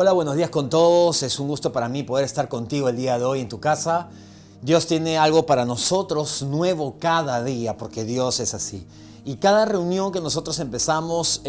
Hola, buenos días con todos. Es un gusto para mí poder estar contigo el día de hoy en tu casa. Dios tiene algo para nosotros nuevo cada día, porque Dios es así. Y cada reunión que nosotros empezamos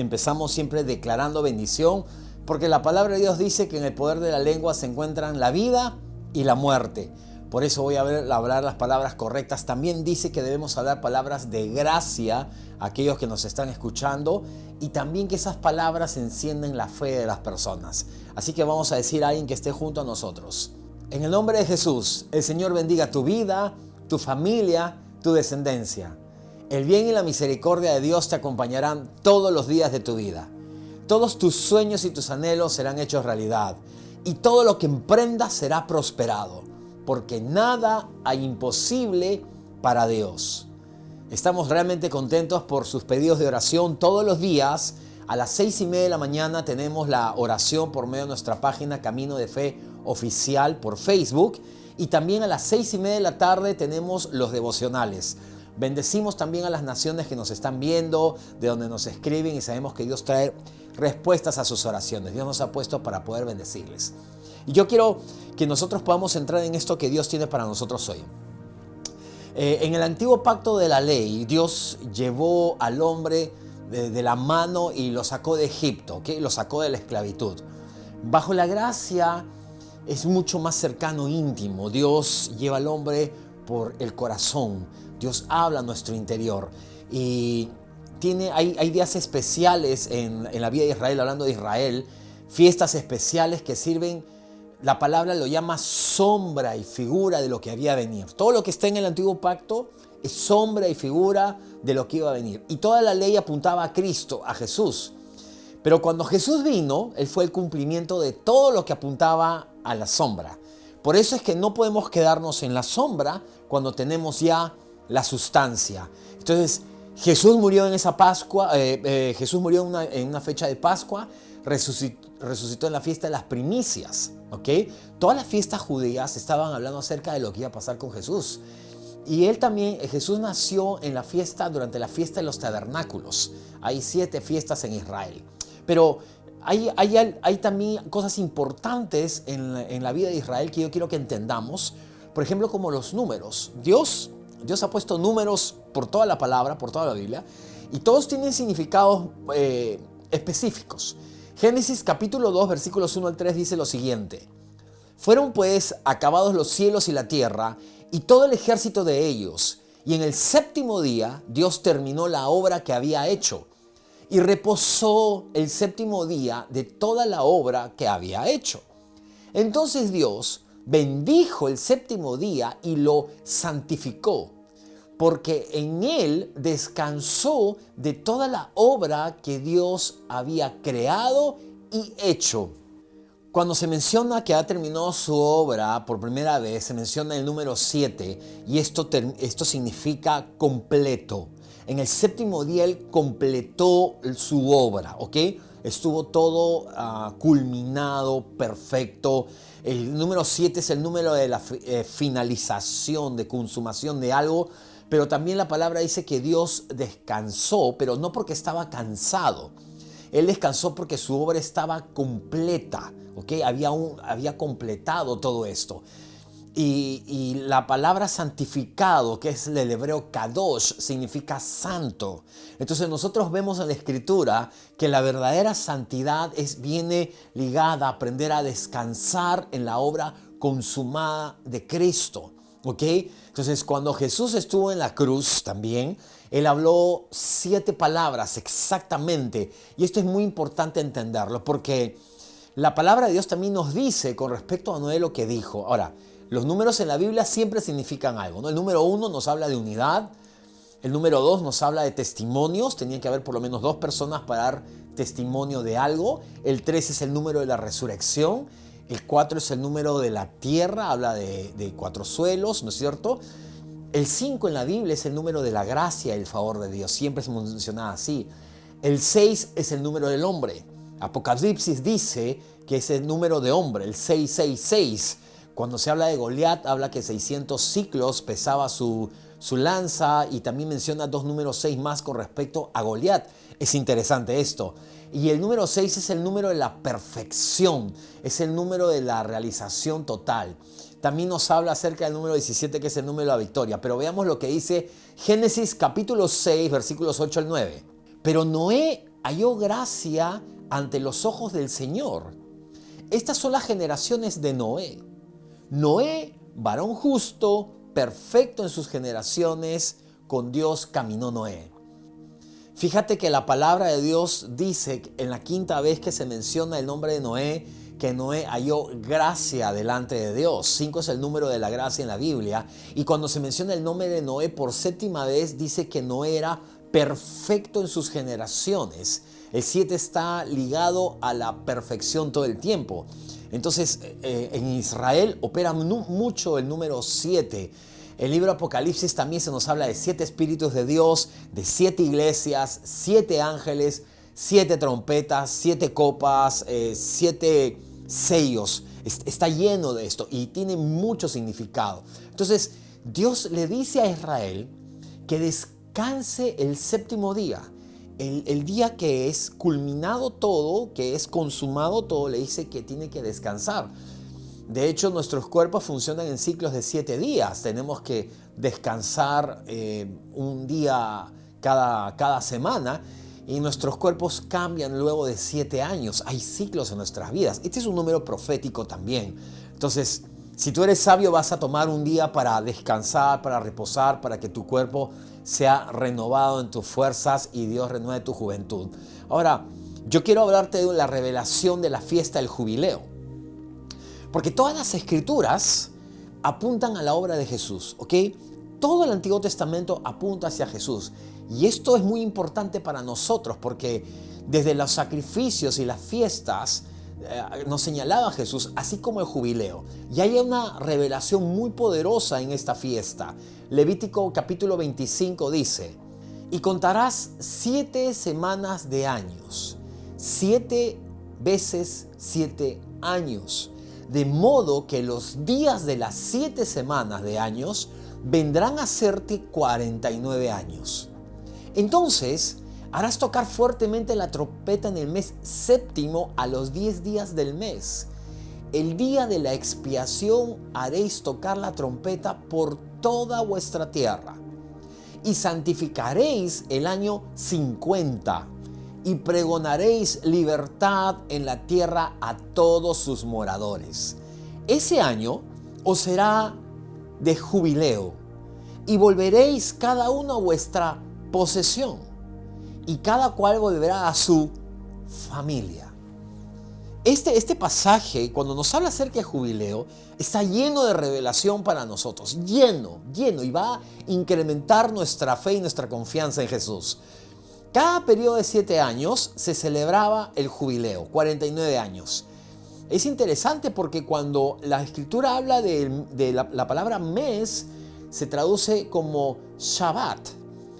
siempre declarando bendición, porque la palabra de Dios dice que en el poder de la lengua se encuentran la vida y la muerte. Por eso voy a hablar las palabras correctas. También dice que debemos hablar palabras de gracia a aquellos que nos están escuchando, y también que esas palabras encienden la fe de las personas. Así que vamos a decir a alguien que esté junto a nosotros: en el nombre de Jesús, el Señor bendiga tu vida, tu familia, tu descendencia. El bien y la misericordia de Dios te acompañarán todos los días de tu vida. Todos tus sueños y tus anhelos serán hechos realidad, y todo lo que emprendas será prosperado, porque nada hay imposible para Dios. Estamos realmente contentos por sus pedidos de oración. Todos los días a las 6:30 de la mañana tenemos la oración por medio de nuestra página Camino de Fe Oficial por Facebook, y también a las 6:30 de la tarde tenemos los devocionales. Bendecimos también a las naciones que nos están viendo, de donde nos escriben, y sabemos que Dios trae respuestas a sus oraciones. Dios nos ha puesto para poder bendecirles. Y yo quiero que nosotros podamos entrar en esto que Dios tiene para nosotros hoy. En el antiguo pacto de la ley, Dios llevó al hombre de la mano y lo sacó de Egipto, ¿okay? Lo sacó de la esclavitud. Bajo la gracia es mucho más cercano, íntimo. Dios lleva al hombre por el corazón. Dios habla a nuestro interior. Y hay días especiales en la vida de Israel, hablando de Israel, fiestas especiales que sirven. La palabra lo llama sombra y figura de lo que había de venir. Todo lo que está en el antiguo pacto es sombra y figura de lo que iba a venir. Y toda la ley apuntaba a Cristo, a Jesús. Pero cuando Jesús vino, Él fue el cumplimiento de todo lo que apuntaba a la sombra. Por eso es que no podemos quedarnos en la sombra cuando tenemos ya la sustancia. Entonces, Jesús murió en esa Pascua, Jesús murió en una fecha de Pascua, resucitó en la fiesta de las primicias. ¿Okay? Todas las fiestas judías estaban hablando acerca de lo que iba a pasar con Jesús. Y Jesús nació durante la fiesta de los tabernáculos. Hay 7 fiestas en Israel. Pero hay también cosas importantes en la vida de Israel que yo quiero que entendamos. Por ejemplo, como los números. Dios ha puesto números por toda la palabra, por toda la Biblia, y todos tienen significados específicos. Génesis capítulo 2, versículos 1 al 3 dice lo siguiente: fueron pues acabados los cielos y la tierra y todo el ejército de ellos, y en el 7º día Dios terminó la obra que había hecho, y reposó el 7º día de toda la obra que había hecho. Entonces Dios bendijo el 7º día y lo santificó, porque en él descansó de toda la obra que Dios había creado y hecho. Cuando se menciona que ha terminado su obra por primera vez, se menciona el número 7, y esto significa completo. En el 7º día él completó su obra, ¿ok? Estuvo todo culminado, perfecto. El número 7 es el número de la finalización, de consumación de algo. Pero también la palabra dice que Dios descansó, pero no porque estaba cansado. Él descansó porque su obra estaba completa, ¿ok? Había completado todo esto. Y la palabra santificado, que es el hebreo kadosh, significa santo. Entonces nosotros vemos en la Escritura que la verdadera santidad viene ligada a aprender a descansar en la obra consumada de Cristo. ¿Ok? Entonces, cuando Jesús estuvo en la cruz también, Él habló 7 palabras exactamente. Y esto es muy importante entenderlo, porque la palabra de Dios también nos dice con respecto a Noé lo que dijo. Ahora, los números en la Biblia siempre significan algo, ¿no? El número 1 nos habla de unidad. El número 2 nos habla de testimonios. Tenían que haber por lo menos 2 personas para dar testimonio de algo. El 3 es el número de la resurrección. El 4 es el número de la tierra, habla de 4 suelos, ¿no es cierto? El 5 en la Biblia es el número de la gracia y el favor de Dios, siempre es mencionado así. El 6 es el número del hombre. Apocalipsis dice que es el número de hombre, el 666. Cuando se habla de Goliat, habla que 600 ciclos pesaba su lanza, y también menciona 2 números 6 más con respecto a Goliat. Es interesante esto. Y el número 6 es el número de la perfección, es el número de la realización total. También nos habla acerca del número 17, que es el número de la victoria. Pero veamos lo que dice Génesis capítulo 6, versículos 8 al 9. Pero Noé halló gracia ante los ojos del Señor. Estas son las generaciones de Noé. Noé, varón justo, perfecto en sus generaciones, con Dios caminó Noé. Fíjate que la palabra de Dios dice en la quinta vez que se menciona el nombre de Noé, que Noé halló gracia delante de Dios. 5 es el número de la gracia en la Biblia. Y cuando se menciona el nombre de Noé por séptima vez, dice que Noé era perfecto en sus generaciones. El 7 está ligado a la perfección todo el tiempo. Entonces, en Israel opera mucho el número 7. El libro Apocalipsis también se nos habla de 7 espíritus de Dios, de 7 iglesias, 7 ángeles, 7 trompetas, 7 copas, 7 sellos. Está lleno de esto y tiene mucho significado. Entonces, Dios le dice a Israel que descanse el séptimo día. El día que es culminado todo, que es consumado todo, le dice que tiene que descansar. De hecho, nuestros cuerpos funcionan en ciclos de 7 días. Tenemos que descansar un día cada semana y nuestros cuerpos cambian luego de 7 años. Hay ciclos en nuestras vidas. Este es un número profético también. Entonces, si tú eres sabio, vas a tomar un día para descansar, para reposar, para que tu cuerpo sea renovado en tus fuerzas y Dios renueve tu juventud. Ahora, yo quiero hablarte de la revelación de la fiesta del jubileo. Porque todas las escrituras apuntan a la obra de Jesús, ¿ok? Todo el Antiguo Testamento apunta hacia Jesús. Y esto es muy importante para nosotros porque desde los sacrificios y las fiestas nos señalaba a Jesús, así como el jubileo. Y hay una revelación muy poderosa en esta fiesta. Levítico capítulo 25 dice: y contarás 7 semanas de años, 7 veces 7 años. De modo que los días de las 7 semanas de años vendrán a serte 49 años. Entonces harás tocar fuertemente la trompeta en el mes séptimo a los 10 días del mes. El día de la expiación haréis tocar la trompeta por toda vuestra tierra. Y santificaréis el año 50. Y pregonaréis libertad en la tierra a todos sus moradores. Ese año os será de jubileo, y volveréis cada uno a vuestra posesión, y cada cual volverá a su familia. Este pasaje, cuando nos habla acerca de jubileo, está lleno de revelación para nosotros, lleno, y va a incrementar nuestra fe y nuestra confianza en Jesús. Cada periodo de 7 años se celebraba el jubileo, 49 años. Es interesante porque cuando la escritura habla de la palabra mes, se traduce como Shabbat,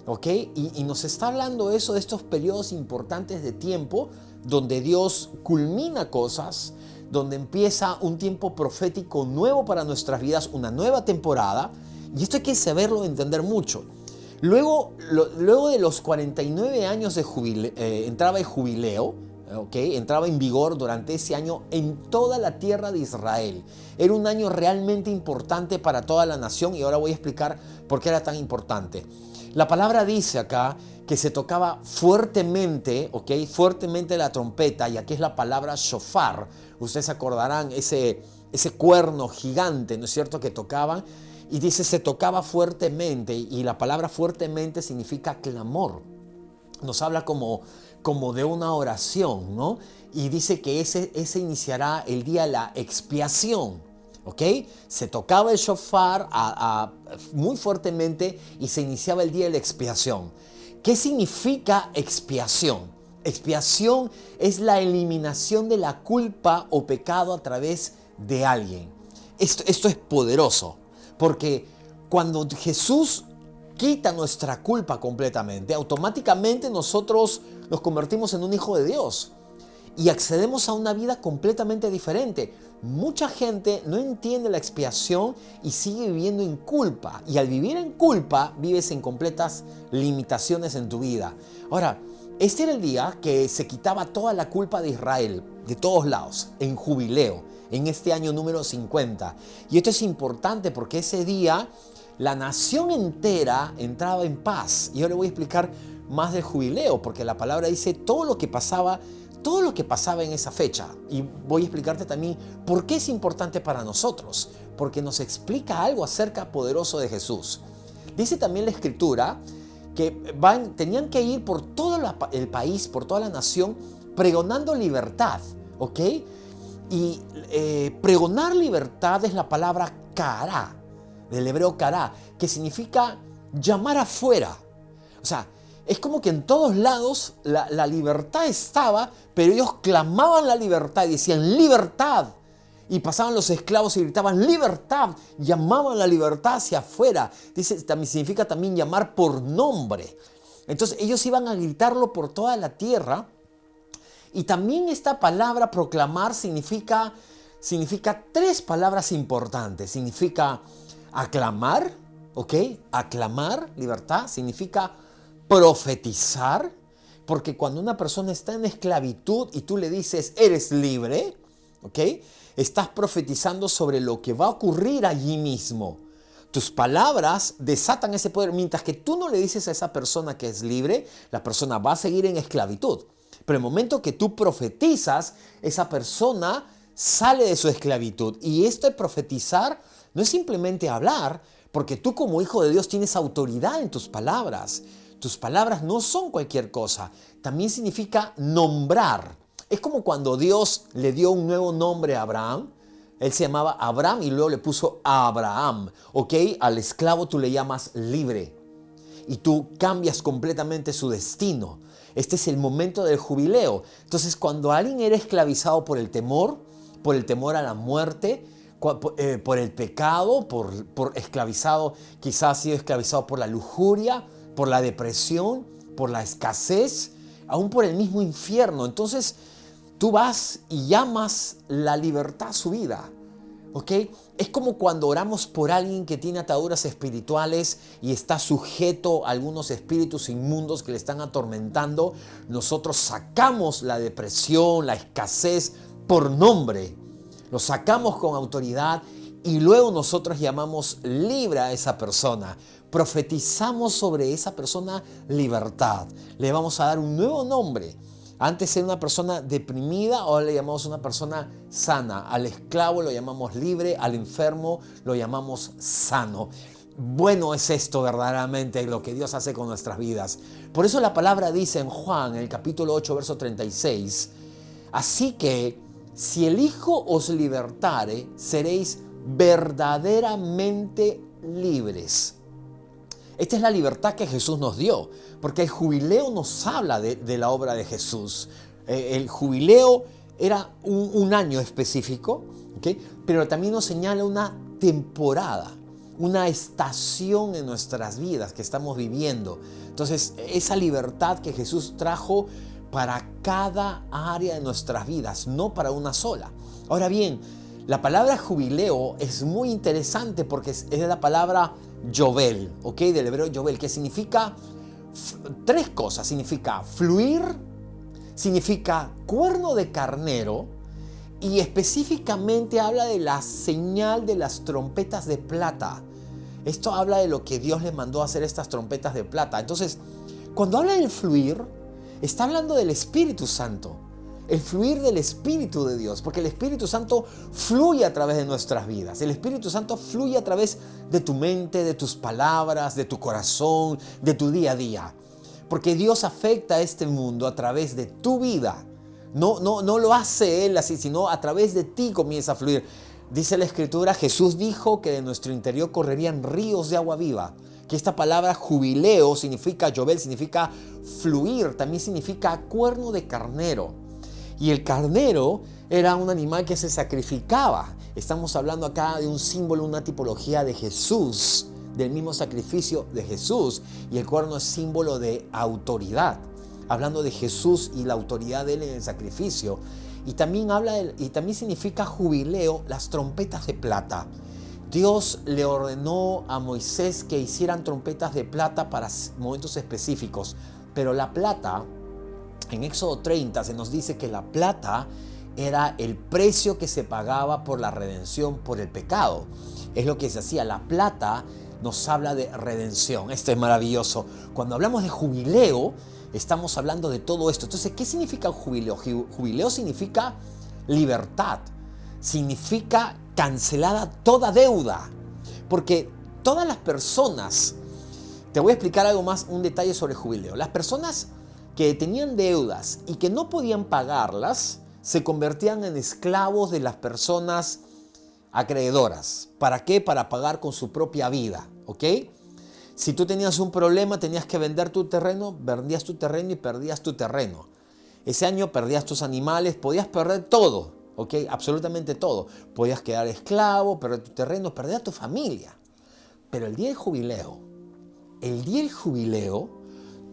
¿ok? Y nos está hablando eso de estos periodos importantes de tiempo donde Dios culmina cosas, donde empieza un tiempo profético nuevo para nuestras vidas, una nueva temporada. Y esto hay que saberlo y entender mucho. Luego de los 49 años de entraba el jubileo, ¿okay? Entraba en vigor durante ese año en toda la tierra de Israel. Era un año realmente importante para toda la nación y ahora voy a explicar por qué era tan importante. La palabra dice acá que se tocaba fuertemente, ¿okay? Fuertemente la trompeta, y aquí es la palabra shofar. Ustedes se acordarán ese cuerno gigante, ¿no es cierto?, que tocaban. Y dice, se tocaba fuertemente, y la palabra fuertemente significa clamor. Nos habla como de una oración, ¿no? Y dice que ese iniciará el día de la expiación, ¿ok? Se tocaba el shofar muy fuertemente y se iniciaba el día de la expiación. ¿Qué significa expiación? Expiación es la eliminación de la culpa o pecado a través de alguien. Esto es poderoso. Porque cuando Jesús quita nuestra culpa completamente, automáticamente nosotros nos convertimos en un hijo de Dios y accedemos a una vida completamente diferente. Mucha gente no entiende la expiación y sigue viviendo en culpa. Y al vivir en culpa, vives en completas limitaciones en tu vida. Ahora, Este era el día que se quitaba toda la culpa de Israel, de todos lados, en jubileo, en este año número 50. Y esto es importante porque ese día la nación entera entraba en paz. Y yo le voy a explicar más del jubileo, porque la palabra dice todo lo que pasaba en esa fecha. Y voy a explicarte también por qué es importante para nosotros, porque nos explica algo acerca poderoso de Jesús. Dice también la Escritura que tenían que ir por todo el país, por toda la nación, pregonando libertad, ¿ok? Y pregonar libertad es la palabra kará, del hebreo kará, que significa llamar afuera. O sea, es como que en todos lados la libertad estaba, pero ellos clamaban la libertad y decían libertad. Y pasaban los esclavos y gritaban libertad, llamaban la libertad hacia afuera. Dice, también significa también llamar por nombre. Entonces ellos iban a gritarlo por toda la tierra. Y también esta palabra proclamar significa tres palabras importantes. Significa aclamar, ¿ok? Aclamar, libertad, significa profetizar, porque cuando una persona está en esclavitud y tú le dices eres libre, ¿ok? Estás profetizando sobre lo que va a ocurrir allí mismo. Tus palabras desatan ese poder. Mientras que tú no le dices a esa persona que es libre, la persona va a seguir en esclavitud. Pero el momento que tú profetizas, esa persona sale de su esclavitud. Y esto de profetizar no es simplemente hablar, porque tú como hijo de Dios tienes autoridad en tus palabras. Tus palabras no son cualquier cosa. También significa nombrar. Es como cuando Dios le dio un nuevo nombre a Abraham. Él se llamaba Abraham y luego le puso Abraham. ¿Ok? Al esclavo tú le llamas libre. Y tú cambias completamente su destino. Este es el momento del jubileo. Entonces, cuando alguien era esclavizado por el temor a la muerte, por el pecado, por esclavizado, quizás ha sido esclavizado por la lujuria, por la depresión, por la escasez, aún por el mismo infierno. Entonces, tú vas y llamas la libertad a su vida, ¿ok? Es como cuando oramos por alguien que tiene ataduras espirituales y está sujeto a algunos espíritus inmundos que le están atormentando. Nosotros sacamos la depresión, la escasez por nombre. Lo sacamos con autoridad y luego nosotros llamamos libre a esa persona. Profetizamos sobre esa persona libertad. Le vamos a dar un nuevo nombre. Antes era una persona deprimida, ahora le llamamos una persona sana. Al esclavo lo llamamos libre, al enfermo lo llamamos sano. Bueno es esto verdaderamente lo que Dios hace con nuestras vidas. Por eso la palabra dice en Juan, en el capítulo 8, verso 36, así que si el Hijo os libertare, seréis verdaderamente libres. Esta es la libertad que Jesús nos dio, porque el jubileo nos habla de la obra de Jesús. El jubileo era un año específico, ¿okay? Pero también nos señala una temporada, una estación en nuestras vidas que estamos viviendo. Entonces, esa libertad que Jesús trajo para cada área de nuestras vidas, no para una sola. Ahora bien, la palabra jubileo es muy interesante porque es la palabra Yovel, ¿ok? Del hebreo Yovel, que significa tres cosas. Significa fluir, significa cuerno de carnero y específicamente habla de la señal de las trompetas de plata. Esto habla de lo que Dios le mandó a hacer estas trompetas de plata. Entonces, cuando habla del fluir, está hablando del Espíritu Santo. El fluir del Espíritu de Dios, porque el Espíritu Santo fluye a través de nuestras vidas. El Espíritu Santo fluye a través de tu mente, de tus palabras, de tu corazón, de tu día a día. Porque Dios afecta a este mundo a través de tu vida. No lo hace Él así, sino a través de ti comienza a fluir. Dice la Escritura, Jesús dijo que de nuestro interior correrían ríos de agua viva. Que esta palabra jubileo significa, Yovel significa fluir, también significa cuerno de carnero. Y el carnero era un animal que se sacrificaba. Estamos hablando acá de un símbolo, una tipología de Jesús, del mismo sacrificio de Jesús. Y el cuerno es símbolo de autoridad, hablando de Jesús y la autoridad de Él en el sacrificio. Y también también significa jubileo, las trompetas de plata. Dios le ordenó a Moisés que hicieran trompetas de plata para momentos específicos. Pero la plata En Éxodo 30 se nos dice que la plata era el precio que se pagaba por la redención por el pecado. Es lo que se hacía. La plata nos habla de redención. Esto es maravilloso. Cuando hablamos de jubileo, estamos hablando de todo esto. Entonces, ¿qué significa un jubileo? Jubileo significa libertad. Significa cancelada toda deuda. Porque todas las personas, te voy a explicar algo más, un detalle sobre el jubileo. Las personas que tenían deudas y que no podían pagarlas, se convertían en esclavos de las personas acreedoras. ¿Para qué? Para pagar con su propia vida, ¿ok? Si tú tenías un problema, tenías que vender tu terreno, vendías tu terreno y perdías tu terreno. Ese año perdías tus animales, podías perder todo, ¿ok? Absolutamente todo. Podías quedar esclavo, perder tu terreno, perder a tu familia. Pero el día del jubileo,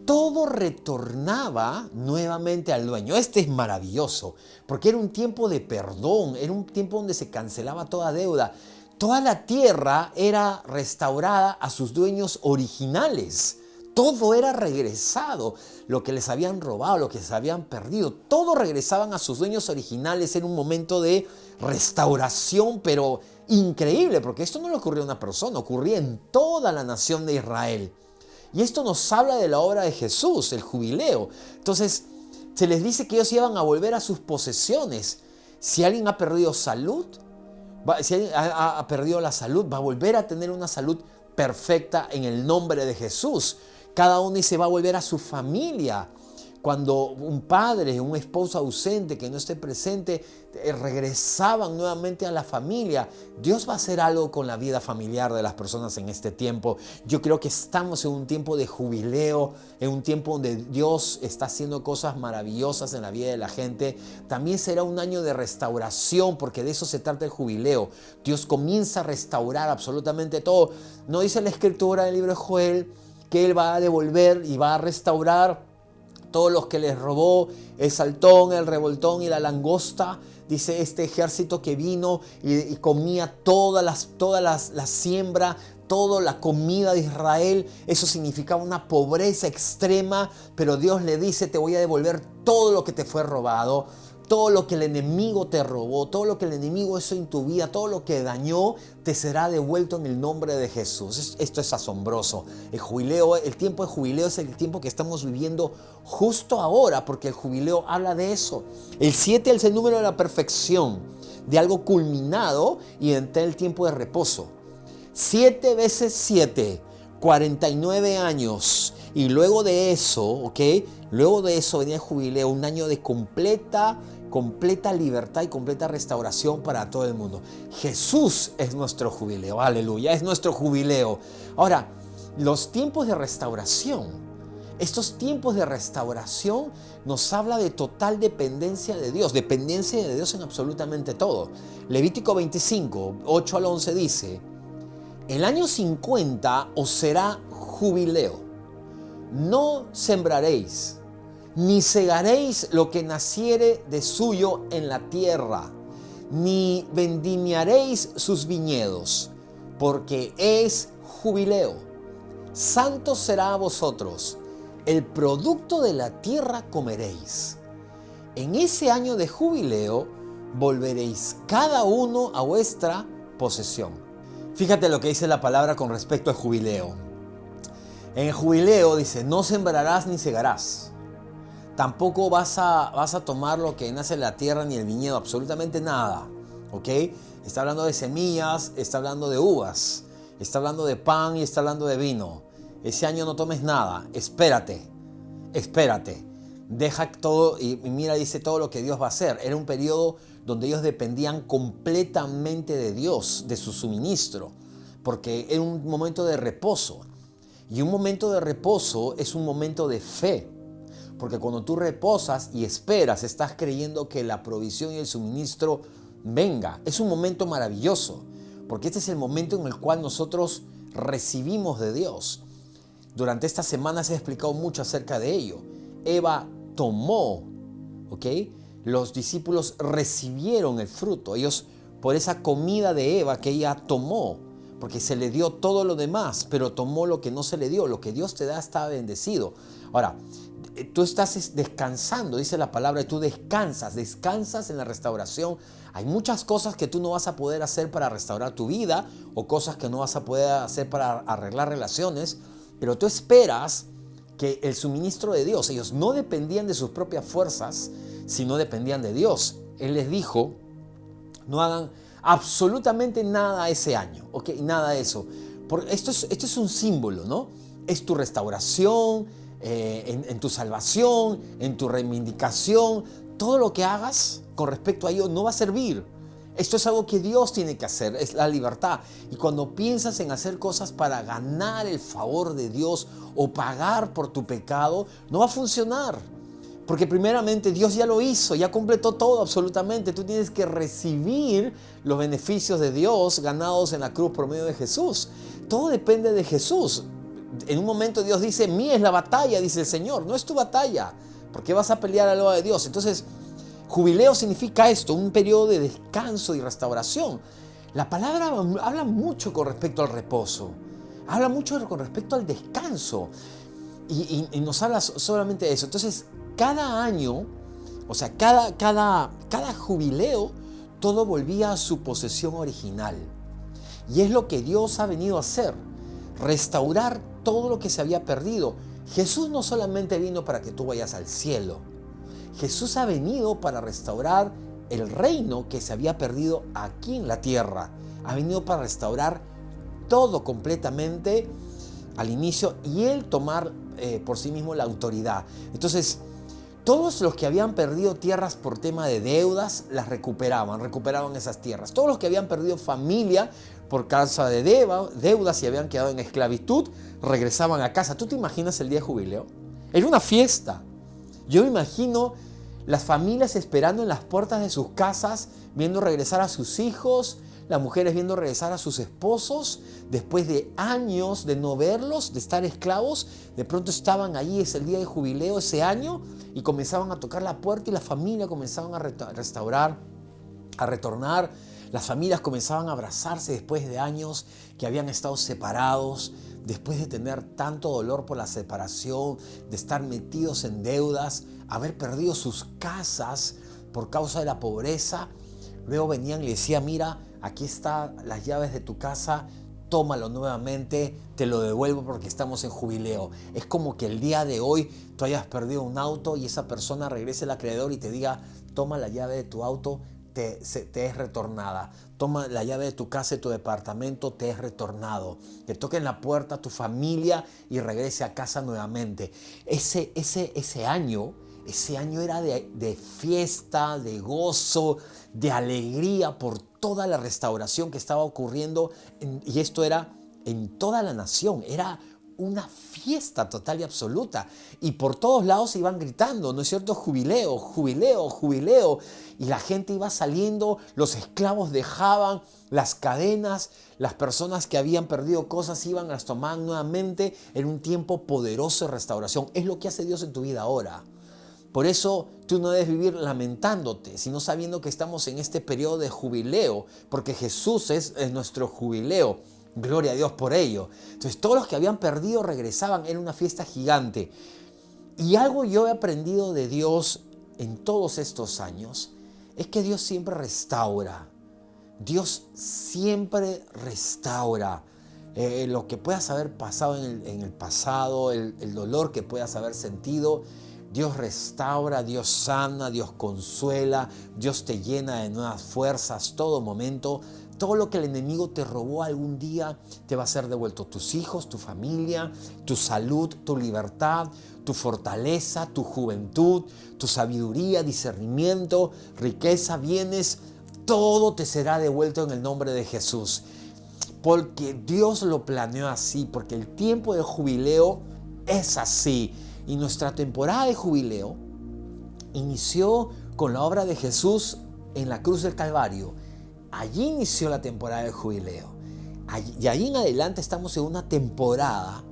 todo retornaba nuevamente al dueño. Este es maravilloso, porque era un tiempo de perdón, era un tiempo donde se cancelaba toda deuda. Toda la tierra era restaurada a sus dueños originales. Todo era regresado, lo que les habían robado, lo que se habían perdido. Todo regresaban a sus dueños originales en un momento de restauración, pero increíble, porque esto no le ocurrió a una persona, ocurría en toda la nación de Israel. Y esto nos habla de la obra de Jesús, el jubileo. Entonces, se les dice que ellos iban a volver a sus posesiones. Si alguien ha perdido salud, si alguien ha perdido la salud, va a volver a tener una salud perfecta en el nombre de Jesús. Cada uno se va a volver a su familia. Cuando un padre, un esposo ausente que no esté presente, regresaban nuevamente a la familia. Dios va a hacer algo con la vida familiar de las personas en este tiempo. Yo creo que estamos en un tiempo de jubileo, en un tiempo donde Dios está haciendo cosas maravillosas en la vida de la gente. También será un año de restauración, porque de eso se trata el jubileo. Dios comienza a restaurar absolutamente todo. ¿No dice la Escritura del libro de Joel que Él va a devolver y va a restaurar todos los que les robó el saltón, el revoltón y la langosta? Dice, este ejército que vino y comía toda la siembra, toda la comida de Israel. Eso significaba una pobreza extrema, pero Dios le dice, te voy a devolver todo lo que te fue robado. Todo lo que el enemigo te robó, todo lo que el enemigo hizo en tu vida, todo lo que dañó, te será devuelto en el nombre de Jesús. Esto es asombroso. El jubileo, el tiempo de jubileo es el tiempo que estamos viviendo justo ahora, porque el jubileo habla de eso. El 7 es el número de la perfección, de algo culminado, y entra el tiempo de reposo. 7 veces 7, 49 años. Y luego de eso, ¿ok? Luego de eso venía el jubileo, un año de completa libertad y completa restauración para todo el mundo. Jesús es nuestro jubileo, aleluya, es nuestro jubileo. Ahora, los tiempos de restauración, estos tiempos de restauración nos habla de total dependencia de Dios en absolutamente todo. Levítico 25, 8 al 11 dice, el año 50 os será jubileo. No sembraréis, ni segaréis lo que naciere de suyo en la tierra, ni vendimiaréis sus viñedos, porque es jubileo. Santo será a vosotros, el producto de la tierra comeréis. En ese año de jubileo volveréis cada uno a vuestra posesión. Fíjate lo que dice la palabra con respecto al jubileo. En el jubileo dice, no sembrarás ni segarás. Tampoco vas a tomar lo que nace en la tierra ni el viñedo, absolutamente nada. ¿Ok? Está hablando de semillas, está hablando de uvas, está hablando de pan y está hablando de vino. Ese año no tomes nada, espérate. Deja todo y mira, dice todo lo que Dios va a hacer. Era un periodo donde ellos dependían completamente de Dios, de su suministro, porque era un momento de reposo. Y un momento de reposo es un momento de fe, porque cuando tú reposas y esperas, estás creyendo que la provisión y el suministro venga. Es un momento maravilloso, porque este es el momento en el cual nosotros recibimos de Dios. Durante estas semanas he explicado mucho acerca de ello. Eva tomó, ¿ok? Los discípulos recibieron el fruto. Ellos, por esa comida de Eva que ella tomó, porque se le dio todo lo demás, pero tomó lo que no se le dio. Lo que Dios te da está bendecido. Ahora, tú estás descansando, dice la palabra, y tú descansas en la restauración. Hay muchas cosas que tú no vas a poder hacer para restaurar tu vida o cosas que no vas a poder hacer para arreglar relaciones, pero tú esperas que el suministro de Dios, ellos no dependían de sus propias fuerzas, sino dependían de Dios. Él les dijo, no hagan absolutamente nada ese año, ¿ok? Nada de eso. Porque esto es un símbolo, ¿no? Es tu restauración, en tu salvación, en tu reivindicación. Todo lo que hagas con respecto a ello no va a servir. Esto es algo que Dios tiene que hacer, es la libertad. Y cuando piensas en hacer cosas para ganar el favor de Dios o pagar por tu pecado, no va a funcionar. Porque primeramente Dios ya lo hizo, ya completó todo absolutamente. Tú tienes que recibir los beneficios de Dios ganados en la cruz por medio de Jesús. Todo depende de Jesús. En un momento Dios dice, mía es la batalla, dice el Señor. No es tu batalla. ¿Por qué vas a pelear al lado de Dios? Entonces, jubileo significa esto, un periodo de descanso y restauración. La palabra habla mucho con respecto al reposo. Habla mucho con respecto al descanso. Y nos habla solamente de eso. Entonces, cada año, o sea, cada jubileo, todo volvía a su posesión original. Y es lo que Dios ha venido a hacer, restaurar todo lo que se había perdido. Jesús no solamente vino para que tú vayas al cielo. Jesús ha venido para restaurar el reino que se había perdido aquí en la tierra. Ha venido para restaurar todo completamente al inicio y Él tomar por sí mismo la autoridad. Entonces, todos los que habían perdido tierras por tema de deudas, las recuperaban esas tierras. Todos los que habían perdido familia por causa de deudas y habían quedado en esclavitud, regresaban a casa. ¿Tú te imaginas el día de jubileo? Era una fiesta. Yo me imagino las familias esperando en las puertas de sus casas, viendo regresar a sus hijos, las mujeres viendo regresar a sus esposos, después de años de no verlos, de estar esclavos, de pronto estaban allí, es el día de jubileo ese año, y comenzaban a tocar la puerta y la familia comenzaban a restaurar, a retornar. Las familias comenzaban a abrazarse después de años que habían estado separados, después de tener tanto dolor por la separación, de estar metidos en deudas, haber perdido sus casas por causa de la pobreza. Luego venían y le decían, mira, aquí están las llaves de tu casa, tómalo nuevamente, te lo devuelvo porque estamos en jubileo. Es como que el día de hoy tú hayas perdido un auto y esa persona regrese al acreedor y te diga, toma la llave de tu auto, te es retornada. Toma la llave de tu casa y tu departamento, te es retornado. Que toquen la puerta a tu familia y regrese a casa nuevamente. Ese año era de fiesta, de gozo, de alegría por toda la restauración que estaba ocurriendo. Y esto era en toda la nación. Era una fiesta total y absoluta. Y por todos lados se iban gritando, ¿no es cierto? Jubileo, jubileo, jubileo. Y la gente iba saliendo, los esclavos dejaban las cadenas, las personas que habían perdido cosas iban, las tomaban nuevamente en un tiempo poderoso de restauración. Es lo que hace Dios en tu vida ahora. Por eso tú no debes vivir lamentándote, sino sabiendo que estamos en este periodo de jubileo, porque Jesús es nuestro jubileo. Gloria a Dios por ello. Entonces todos los que habían perdido regresaban, era una fiesta gigante. Y algo yo he aprendido de Dios en todos estos años, es que Dios siempre restaura. Dios siempre restaura. Lo que puedas haber pasado en el pasado, el dolor que puedas haber sentido, Dios restaura, Dios sana, Dios consuela, Dios te llena de nuevas fuerzas todo momento. Todo lo que el enemigo te robó algún día te va a ser devuelto. Tus hijos, tu familia, tu salud, tu libertad, tu fortaleza, tu juventud, tu sabiduría, discernimiento, riqueza, bienes. Todo te será devuelto en el nombre de Jesús. Porque Dios lo planeó así, porque el tiempo de jubileo es así. Y nuestra temporada de jubileo inició con la obra de Jesús en la cruz del Calvario. Allí inició la temporada de jubileo. Y allí en adelante estamos en una temporada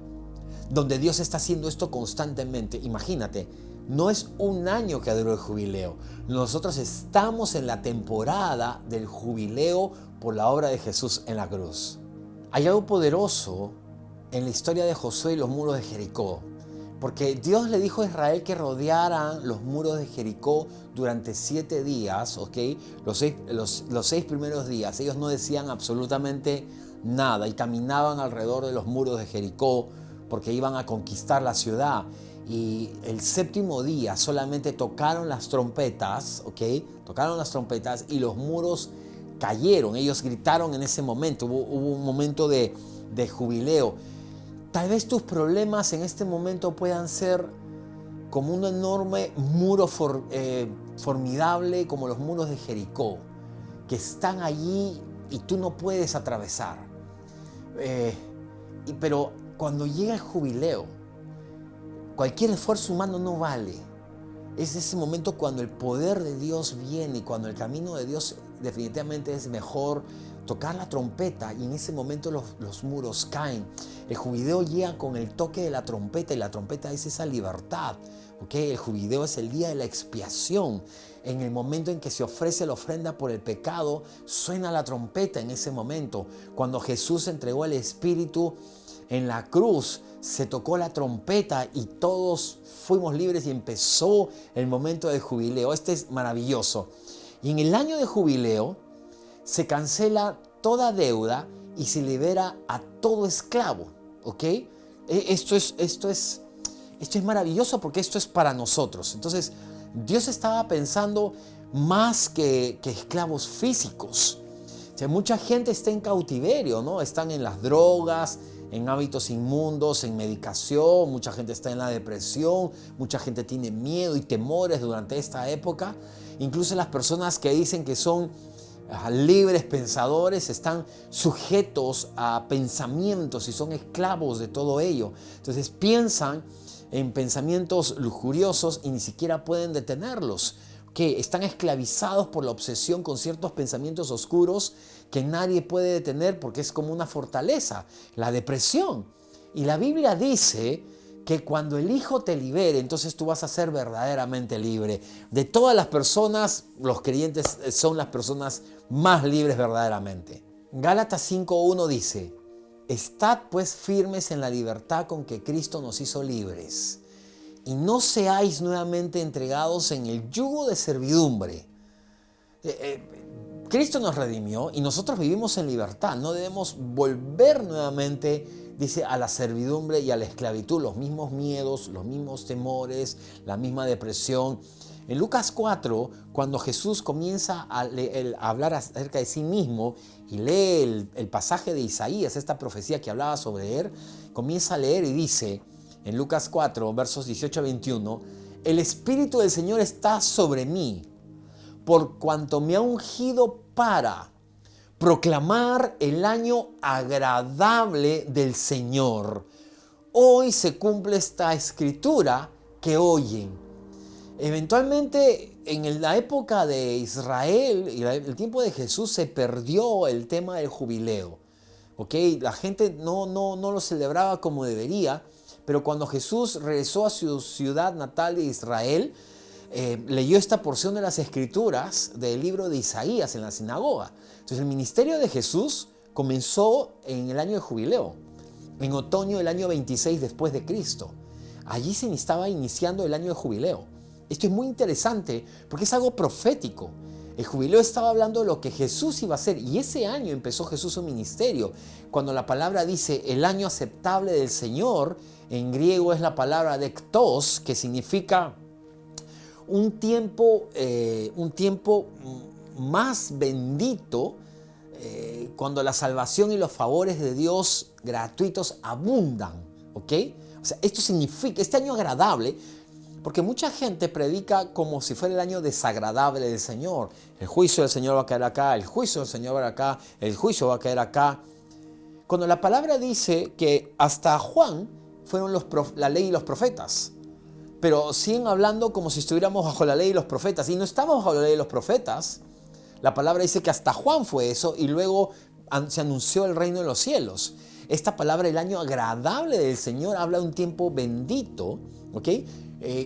donde Dios está haciendo esto constantemente. Imagínate, no es un año que duró el jubileo. Nosotros estamos en la temporada del jubileo por la obra de Jesús en la cruz. Hay algo poderoso en la historia de Josué y los muros de Jericó. Porque Dios le dijo a Israel que rodearan los muros de Jericó durante 7 días, ¿ok? Los 6 primeros días. Ellos no decían absolutamente nada y caminaban alrededor de los muros de Jericó porque iban a conquistar la ciudad. Y el 7º día solamente tocaron las trompetas, ¿ok? Tocaron las trompetas y los muros cayeron. Ellos gritaron en ese momento. Hubo un momento de jubileo. Tal vez tus problemas en este momento puedan ser como un enorme muro formidable, como los muros de Jericó, que están allí y tú no puedes atravesar. Pero cuando llega el jubileo, cualquier esfuerzo humano no vale. Es ese momento cuando el poder de Dios viene y cuando el camino de Dios definitivamente es mejor. Tocar la trompeta y en ese momento los muros caen. El jubileo llega con el toque de la trompeta y la trompeta es esa libertad. ¿Okay? El jubileo es el día de la expiación. En el momento en que se ofrece la ofrenda por el pecado, suena la trompeta en ese momento. Cuando Jesús entregó el Espíritu en la cruz, se tocó la trompeta y todos fuimos libres y empezó el momento del jubileo. Este es maravilloso. Y en el año de jubileo, se cancela toda deuda y se libera a todo esclavo, ¿ok? Esto es maravilloso porque esto es para nosotros. Entonces, Dios estaba pensando más que esclavos físicos. O sea, mucha gente está en cautiverio, ¿no? Están en las drogas, en hábitos inmundos, en medicación, mucha gente está en la depresión, mucha gente tiene miedo y temores durante esta época. Incluso las personas que dicen que son libres pensadores están sujetos a pensamientos y son esclavos de todo ello. Entonces piensan en pensamientos lujuriosos y ni siquiera pueden detenerlos, que están esclavizados por la obsesión con ciertos pensamientos oscuros que nadie puede detener porque es como una fortaleza, la depresión. Y la Biblia dice que cuando el Hijo te libere, entonces tú vas a ser verdaderamente libre. De todas las personas, los creyentes son las personas más libres verdaderamente. Gálatas 5:1 dice: estad pues firmes en la libertad con que Cristo nos hizo libres, y no seáis nuevamente entregados en el yugo de servidumbre. Cristo nos redimió y nosotros vivimos en libertad. No debemos volver nuevamente, dice, a la servidumbre y a la esclavitud. Los mismos miedos, los mismos temores, la misma depresión. En Lucas 4, cuando Jesús comienza a hablar acerca de sí mismo y lee el pasaje de Isaías, esta profecía que hablaba sobre él, comienza a leer y dice en Lucas 4, versos 18 a 21, el Espíritu del Señor está sobre mí, por cuanto me ha ungido para proclamar el año agradable del Señor. Hoy se cumple esta escritura que oyen. Eventualmente, en la época de Israel y el tiempo de Jesús, se perdió el tema del jubileo. ¿Okay? La gente no lo celebraba como debería, pero cuando Jesús regresó a su ciudad natal de Israel, leyó esta porción de las Escrituras del libro de Isaías en la sinagoga. Entonces el ministerio de Jesús comenzó en el año de jubileo, en otoño del año 26 después de Cristo. Allí se estaba iniciando el año de jubileo. Esto es muy interesante porque es algo profético. El jubileo estaba hablando de lo que Jesús iba a hacer y ese año empezó Jesús su ministerio. Cuando la palabra dice el año aceptable del Señor, en griego es la palabra dektos, que significa un tiempo más bendito, cuando la salvación y los favores de Dios gratuitos abundan, ¿ok? O sea, esto significa, este año agradable, porque mucha gente predica como si fuera el año desagradable del Señor. El juicio del Señor va a caer acá, el juicio del Señor va a caer acá, el juicio va a caer acá. Cuando la palabra dice que hasta Juan fueron la ley y los profetas, pero siguen hablando como si estuviéramos bajo la ley y los profetas. Y no estamos bajo la ley y los profetas. La palabra dice que hasta Juan fue eso y luego se anunció el reino de los cielos. Esta palabra, el año agradable del Señor, habla de un tiempo bendito, ¿ok?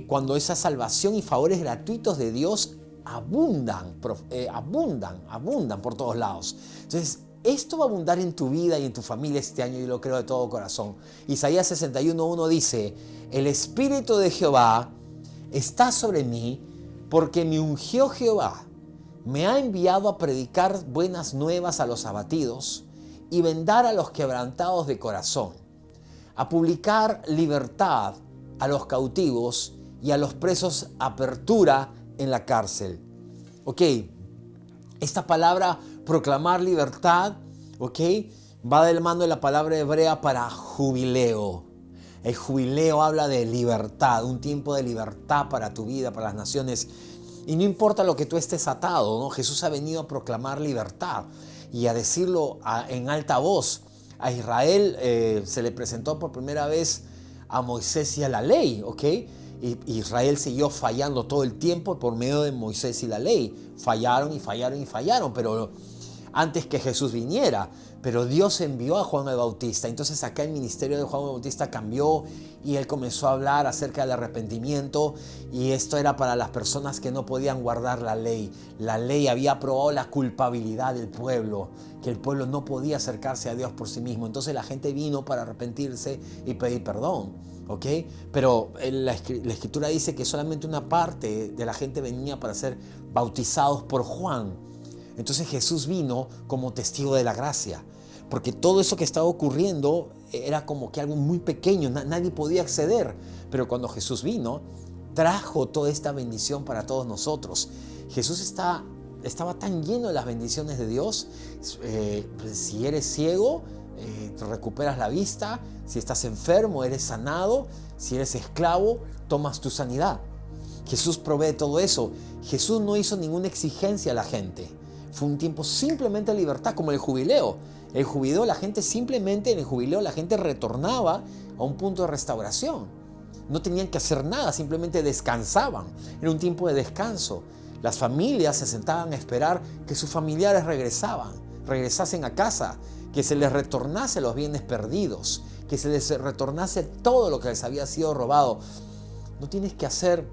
Cuando esa salvación y favores gratuitos de Dios abundan por todos lados. Entonces, Esto va a abundar en tu vida y en tu familia este año, y lo creo de todo corazón. Isaías 61:1 dice: el Espíritu de Jehová está sobre mí, porque me ungió Jehová. Me ha enviado a predicar buenas nuevas a los abatidos y vendar a los quebrantados de corazón, a publicar libertad a los cautivos y a los presos apertura en la cárcel. Ok, esta palabra proclamar libertad, ok, va del mano de la palabra hebrea para jubileo. El jubileo habla de libertad, un tiempo de libertad para tu vida, para las naciones. Y no importa lo que tú estés atado, ¿no? Jesús ha venido a proclamar libertad y a decirlo en alta voz. A Israel se le presentó por primera vez a Moisés y a la ley, ¿ok? Y Israel siguió fallando todo el tiempo por medio de Moisés y la ley. Fallaron y fallaron y fallaron, pero antes que Jesús viniera. Pero Dios envió a Juan el Bautista. Entonces acá el ministerio de Juan el Bautista cambió y él comenzó a hablar acerca del arrepentimiento, y esto era para las personas que no podían guardar la ley. La ley había probado la culpabilidad del pueblo, que el pueblo no podía acercarse a Dios por sí mismo. Entonces la gente vino para arrepentirse y pedir perdón, ¿ok? Pero la Escritura dice que solamente una parte de la gente venía para ser bautizados por Juan. Entonces Jesús vino como testigo de la gracia, porque todo eso que estaba ocurriendo era como que algo muy pequeño, nadie podía acceder. Pero cuando Jesús vino, trajo toda esta bendición para todos nosotros. Jesús estaba tan lleno de las bendiciones de Dios. Si eres ciego, recuperas la vista. Si estás enfermo, eres sanado. Si eres esclavo, tomas tu sanidad. Jesús provee todo eso. Jesús no hizo ninguna exigencia a la gente. Fue un tiempo simplemente de libertad, como el jubileo. El jubileo, la gente simplemente, en el jubileo la gente retornaba a un punto de restauración. No tenían que hacer nada, simplemente descansaban. Era un tiempo de descanso. Las familias se sentaban a esperar que sus familiares regresasen a casa, que se les retornase los bienes perdidos, que se les retornase todo lo que les había sido robado. No tienes que hacer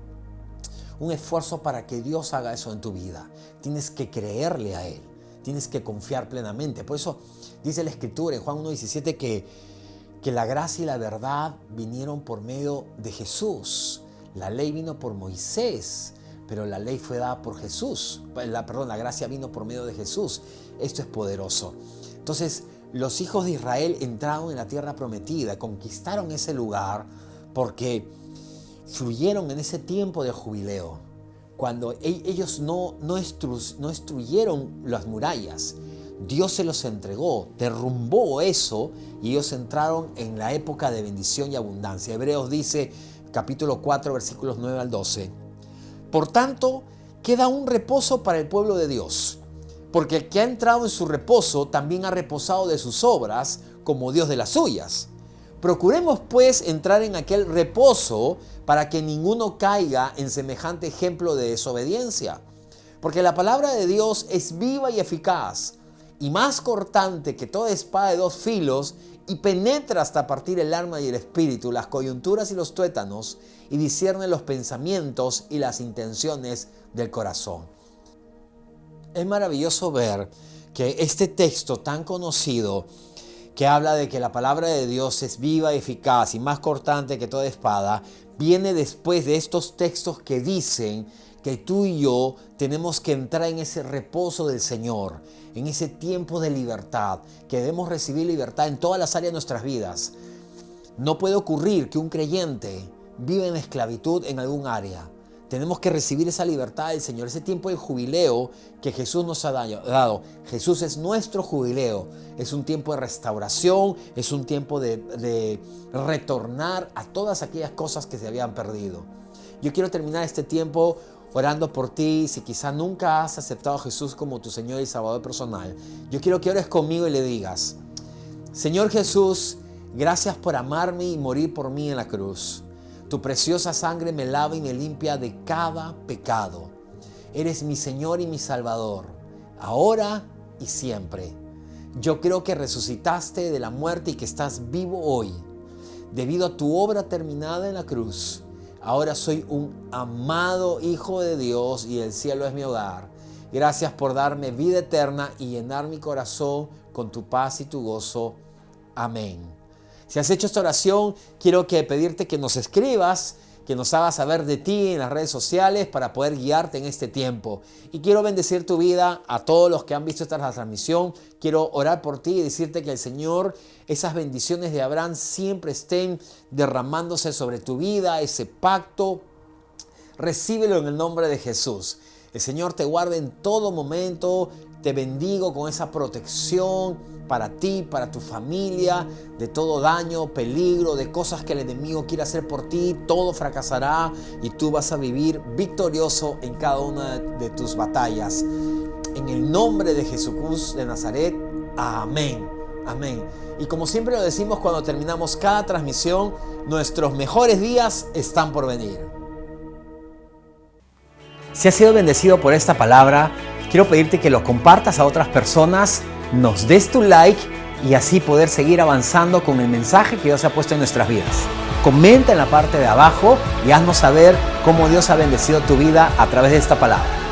un esfuerzo para que Dios haga eso en tu vida. Tienes que creerle a Él. Tienes que confiar plenamente. Por eso dice la Escritura en Juan 1:17 que la gracia y la verdad vinieron por medio de Jesús. La ley vino por Moisés, pero la ley fue dada por Jesús. La gracia vino por medio de Jesús. Esto es poderoso. Entonces, los hijos de Israel entraron en la tierra prometida, conquistaron ese lugar porque fluyeron en ese tiempo de jubileo, cuando ellos no destruyeron las murallas. Dios se los entregó, derrumbó eso, y ellos entraron en la época de bendición y abundancia. Hebreos dice, capítulo 4, versículos 9 al 12. Por tanto, queda un reposo para el pueblo de Dios, porque el que ha entrado en su reposo también ha reposado de sus obras, como Dios de las suyas. Procuremos pues entrar en aquel reposo, para que ninguno caiga en semejante ejemplo de desobediencia. Porque la palabra de Dios es viva y eficaz, y más cortante que toda espada de dos filos, y penetra hasta partir el alma y el espíritu, las coyunturas y los tuétanos, y discierne los pensamientos y las intenciones del corazón. Es maravilloso ver que este texto tan conocido, que habla de que la palabra de Dios es viva, eficaz y más cortante que toda espada, viene después de estos textos que dicen que tú y yo tenemos que entrar en ese reposo del Señor, en ese tiempo de libertad, que debemos recibir libertad en todas las áreas de nuestras vidas. No puede ocurrir que un creyente viva en esclavitud en algún área. Tenemos que recibir esa libertad del Señor, ese tiempo de jubileo que Jesús nos ha dado. Jesús es nuestro jubileo. Es un tiempo de restauración, es un tiempo de retornar a todas aquellas cosas que se habían perdido. Yo quiero terminar este tiempo orando por ti. Si quizá nunca has aceptado a Jesús como tu Señor y Salvador personal, yo quiero que ores conmigo y le digas: Señor Jesús, gracias por amarme y morir por mí en la cruz. Tu preciosa sangre me lava y me limpia de cada pecado. Eres mi Señor y mi Salvador, ahora y siempre. Yo creo que resucitaste de la muerte y que estás vivo hoy. Debido a tu obra terminada en la cruz, ahora soy un amado hijo de Dios y el cielo es mi hogar. Gracias por darme vida eterna y llenar mi corazón con tu paz y tu gozo. Amén. Si has hecho esta oración, quiero pedirte que nos escribas, que nos hagas saber de ti en las redes sociales para poder guiarte en este tiempo. Y quiero bendecir tu vida a todos los que han visto esta transmisión. Quiero orar por ti y decirte que el Señor, esas bendiciones de Abraham siempre estén derramándose sobre tu vida, ese pacto. Recíbelo en el nombre de Jesús. El Señor te guarde en todo momento. Te bendigo con esa protección para ti, para tu familia, de todo daño, peligro, de cosas que el enemigo quiere hacer por ti. Todo fracasará y tú vas a vivir victorioso en cada una de tus batallas. En el nombre de Jesús de Nazaret. Amén. Amén. Y como siempre lo decimos cuando terminamos cada transmisión, nuestros mejores días están por venir. Si has sido bendecido por esta palabra, quiero pedirte que lo compartas a otras personas, nos des tu like y así poder seguir avanzando con el mensaje que Dios ha puesto en nuestras vidas. Comenta en la parte de abajo y haznos saber cómo Dios ha bendecido tu vida a través de esta palabra.